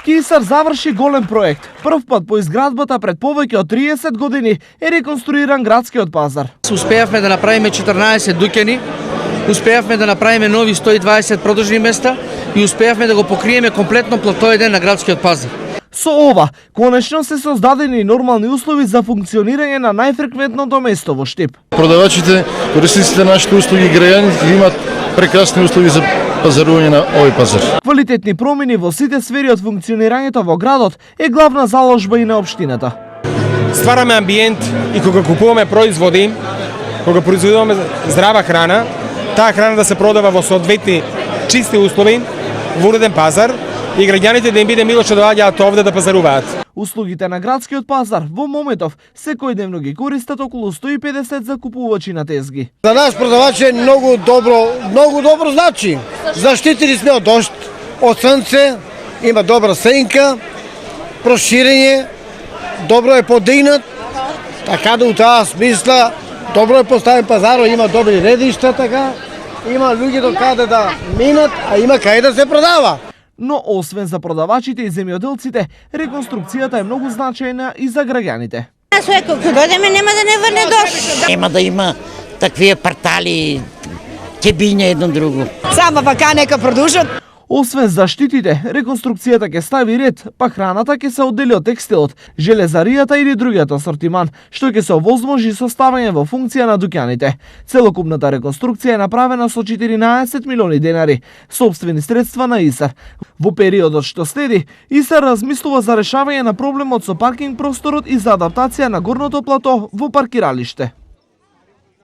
Градски Исар заврши голем проект. Прв пат по изградбата пред повеќе од 30 години е реконструиран градскиот пазар. Успеавме да направиме 14 дуќани, успеавме да направиме нови 120 продажни места и успеавме да го покриеме комплетно плато еден на градскиот пазар. Со ова, конечно се создадени нормални услови за функционирање на најфреквентното место во Штип. Продавачите, корисниците на нашите услуги, граѓаните имат прекрасни услови за пазарување на овој пазар. Квалитетни промени во сите сфери од функционирањето во градот е главна заложба и на општината. Ствараме амбиент и кога купуваме производи, кога произведуваме здрава храна, таа храна да се продава во соодветни чисти услови, во уреден пазар и граѓаните да им биде мило што доаѓаат овде да пазаруваат. Услугите на градскиот пазар во моментов секојдневно ги користат околу 150 закупувачи на тезги. За нас продавач е многу добро значи. Заштитени сме од дожд, од сонце, има добра сенка, проширење, добро е подигнат, така да у таа смисла добро е поставен пазарот, има добри редишта, така, има луѓе до каде да минат, а има каде да се продава. Но освен за продавачите и земјоделците, реконструкцијата е многу значајна и за граѓаните. Ако дојдеме нема да не врне дожд. Нема да има такви партали, ќе бине едно друго. Сама вака нека продолжат. Освен заштитите, реконструкцијата ќе стави ред, па храната ќе се оддели од текстилот, железаријата или другиот асортиман, што ќе се овозможи составање во функција на дуќаните. Целокупната реконструкција е направена со 14 милиони денари, сопствени средства на ИСАР. Во периодот што следи, ИСАР размислува за решавање на проблемот со паркинг просторот и за адаптација на горното плато во паркиралиште.